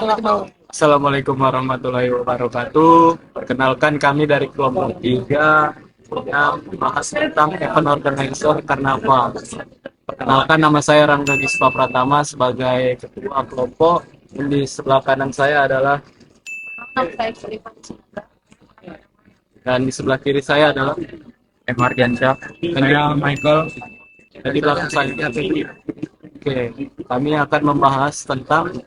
Assalamualaikum warahmatullahi wabarakatuh. Perkenalkan kami dari kelompok 3 yang membahas tentang event organizer karnaval. Perkenalkan nama saya Rangga Gispa Pratama sebagai ketua kelompok. Dan di sebelah kanan saya adalah dan di sebelah kiri saya adalah Mardiansyah. Saya Michael. Dan di belakang saya. Oke, kami akan membahas tentang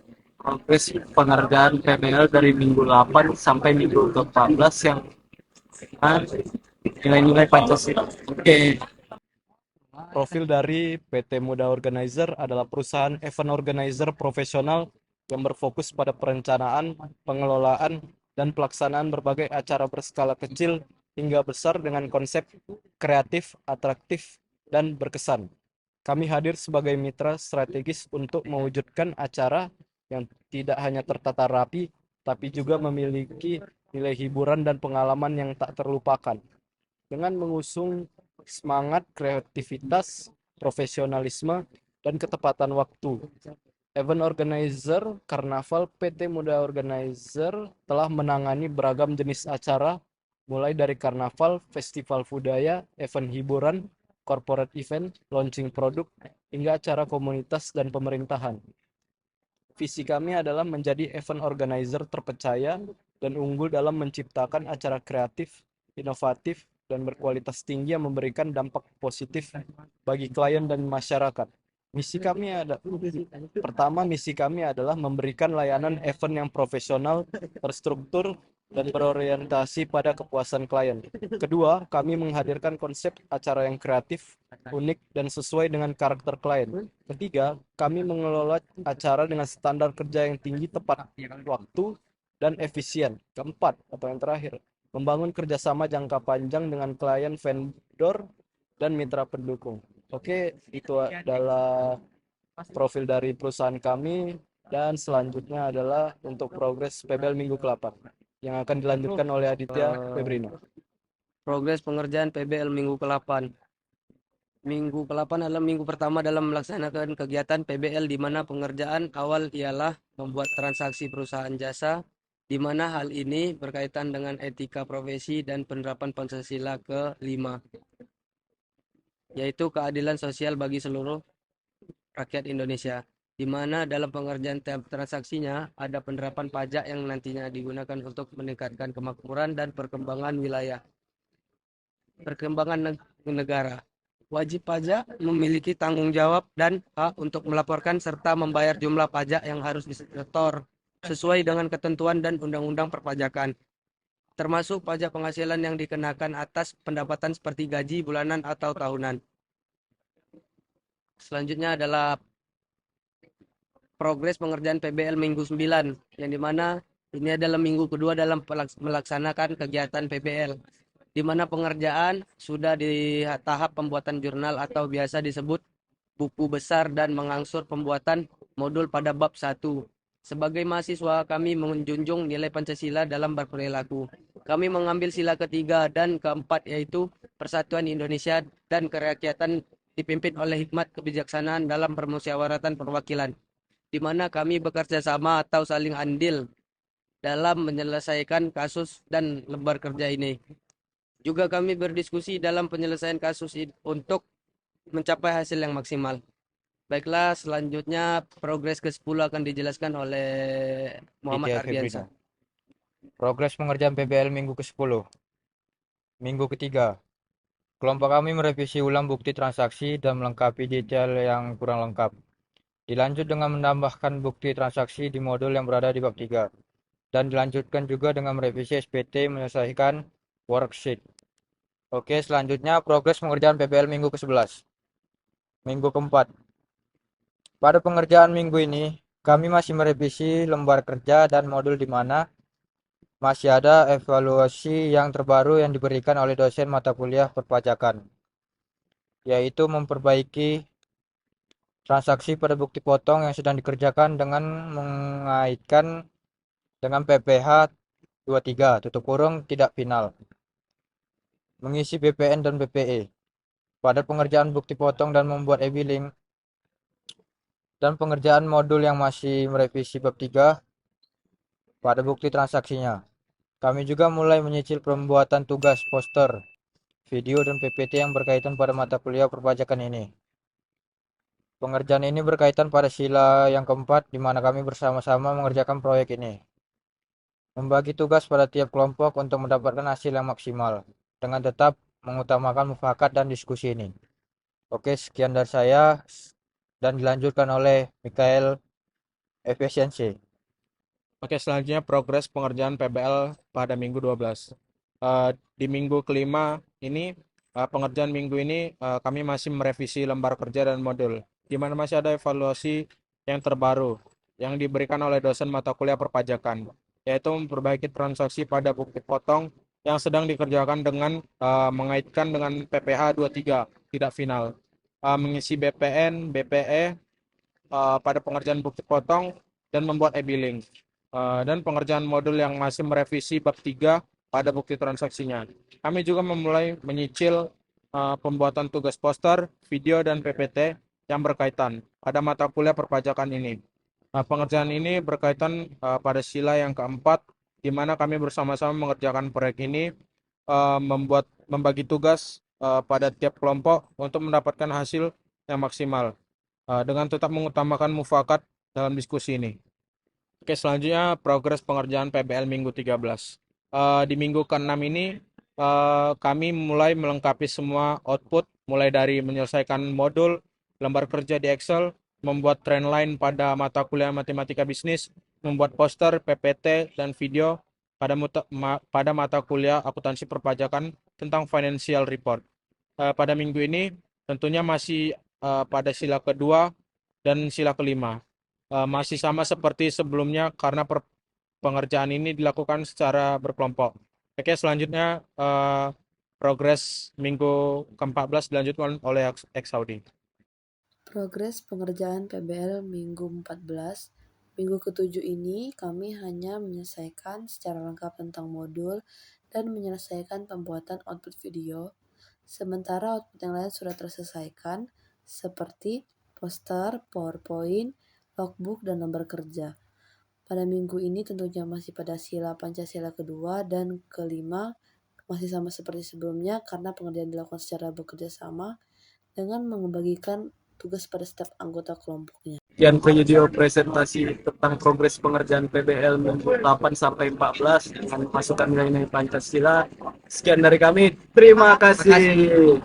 progres penghargaan PBL dari minggu 8 sampai minggu ke-14 yang nilai-nilai Pancasila. Oke. Profil dari PT Muda Organizer adalah perusahaan event organizer profesional yang berfokus pada perencanaan, pengelolaan, dan pelaksanaan berbagai acara berskala kecil hingga besar dengan konsep kreatif, atraktif, dan berkesan. Kami hadir sebagai mitra strategis untuk mewujudkan acara yang tidak hanya tertata rapi, tapi juga memiliki nilai hiburan dan pengalaman yang tak terlupakan. Dengan mengusung semangat kreativitas, profesionalisme, dan ketepatan waktu, event organizer Karnaval PT Muda Organizer telah menangani beragam jenis acara, mulai dari karnaval, festival budaya, event hiburan, corporate event, launching produk, hingga acara komunitas dan pemerintahan. Visi kami adalah menjadi event organizer terpercaya dan unggul dalam menciptakan acara kreatif, inovatif, dan berkualitas tinggi yang memberikan dampak positif bagi klien dan masyarakat. Misi kami adalah memberikan layanan event yang profesional, terstruktur, dan berorientasi pada kepuasan klien. Kedua, kami menghadirkan konsep acara yang kreatif, unik, dan sesuai dengan karakter klien. Ketiga, kami mengelola acara dengan standar kerja yang tinggi, tepat waktu, dan efisien. Keempat, atau yang terakhir, membangun kerjasama jangka panjang dengan klien, vendor, dan mitra pendukung. Oke, itu adalah profil dari perusahaan kami, dan selanjutnya adalah untuk progres PBL minggu ke-8 yang akan dilanjutkan oleh Aditya Febrino. Progres pengerjaan PBL minggu ke-8. Minggu ke-8 adalah minggu pertama dalam melaksanakan kegiatan PBL, di mana pengerjaan awal ialah membuat transaksi perusahaan jasa, di mana hal ini berkaitan dengan etika profesi dan penerapan Pancasila ke-5, yaitu keadilan sosial bagi seluruh rakyat Indonesia, di mana dalam pengerjaan transaksinya ada penerapan pajak yang nantinya digunakan untuk meningkatkan kemakmuran dan perkembangan negara. Wajib pajak memiliki tanggung jawab dan hak untuk melaporkan serta membayar jumlah pajak yang harus disetor sesuai dengan ketentuan dan undang-undang perpajakan, termasuk pajak penghasilan yang dikenakan atas pendapatan seperti gaji bulanan atau tahunan. Selanjutnya adalah progres pengerjaan PBL minggu 9, yang dimana ini adalah minggu kedua dalam melaksanakan kegiatan PBL, di mana pengerjaan sudah di tahap pembuatan jurnal atau biasa disebut buku besar dan mengangsur pembuatan modul pada bab 1. Sebagai mahasiswa, kami menjunjung nilai Pancasila dalam berperilaku. Kami mengambil sila ketiga dan keempat, yaitu persatuan Indonesia dan kerakyatan dipimpin oleh hikmat kebijaksanaan dalam permusyawaratan perwakilan, di mana kami bekerja sama atau saling andil dalam menyelesaikan kasus dan lembar kerja ini. Juga kami berdiskusi dalam penyelesaian kasus untuk mencapai hasil yang maksimal. Baiklah, selanjutnya progres ke-10 akan dijelaskan oleh Muhammad Ardiansyah. Progres pengerjaan PBL minggu ke-10. Minggu ketiga, kelompok kami merevisi ulang bukti transaksi dan melengkapi detail yang kurang lengkap. Dilanjut dengan menambahkan bukti transaksi di modul yang berada di bab 3. Dan dilanjutkan juga dengan merevisi SPT menyelesaikan worksheet. Oke, selanjutnya progres pengerjaan PBL minggu ke-11. Minggu keempat. Pada pengerjaan minggu ini, kami masih merevisi lembar kerja dan modul, di mana masih ada evaluasi yang terbaru yang diberikan oleh dosen mata kuliah perpajakan, yaitu memperbaiki transaksi pada bukti potong yang sedang dikerjakan dengan mengaitkan dengan PPh 23 tutup kurung tidak final, mengisi BPN dan BPE pada pengerjaan bukti potong dan membuat e-billing, dan pengerjaan modul yang masih merevisi bab 3 pada bukti transaksinya. Kami juga mulai menyicil pembuatan tugas, poster, video, dan PPT yang berkaitan pada mata kuliah perpajakan ini. Pengerjaan ini berkaitan pada sila yang keempat, di mana kami bersama-sama mengerjakan proyek ini. Membagi tugas pada tiap kelompok untuk mendapatkan hasil yang maksimal, dengan tetap mengutamakan mufakat dan diskusi ini. Oke, sekian dari saya, dan dilanjutkan oleh Mikael Efisiensi. Oke, selanjutnya progres pengerjaan PBL pada minggu 12. Di minggu kelima ini, pengerjaan minggu ini, kami masih merevisi lembar kerja dan modul, di mana masih ada evaluasi yang terbaru yang diberikan oleh dosen mata kuliah perpajakan, yaitu memperbaiki transaksi pada bukti potong yang sedang dikerjakan dengan mengaitkan dengan PPh 23 tidak final, mengisi BPN, BPE pada pengerjaan bukti potong, dan membuat e-billing. Dan pengerjaan modul yang masih merevisi bab 3 pada bukti transaksinya. Kami juga memulai menyicil pembuatan tugas poster, video, dan PPT yang berkaitan pada mata kuliah perpajakan ini. Pengerjaan ini berkaitan pada sila yang keempat, di mana kami bersama-sama mengerjakan proyek ini, membagi tugas pada tiap kelompok untuk mendapatkan hasil yang maksimal, dengan tetap mengutamakan mufakat dalam diskusi ini. Oke, selanjutnya progres pengerjaan PBL minggu 13. Di minggu ke-6 ini, kami mulai melengkapi semua output, mulai dari menyelesaikan modul, lembar kerja di Excel, membuat trendline pada mata kuliah matematika bisnis, membuat poster, PPT, dan video pada mata kuliah akuntansi perpajakan tentang financial report. Pada minggu ini tentunya masih pada sila kedua dan sila kelima. Masih sama seperti sebelumnya karena pengerjaan ini dilakukan secara berkelompok. Oke, selanjutnya progres minggu ke-14 dilanjutkan oleh Saudi. Progres pengerjaan PBL minggu 14. Minggu ke-7 ini kami hanya menyelesaikan secara lengkap tentang modul dan menyelesaikan pembuatan output video, sementara output yang lain sudah terselesaikan, seperti poster, PowerPoint, logbook, dan lembar kerja. Pada minggu ini tentunya masih pada sila Pancasila kedua dan kelima, masih sama seperti sebelumnya karena pengerjaan dilakukan secara bekerja sama dengan membagikan tugas pada setiap anggota kelompoknya. Sekian video presentasi tentang progres pengerjaan PBL minggu 8 sampai 14 dengan masukan nilai-nilai Pancasila. Sekian dari kami. Terima kasih.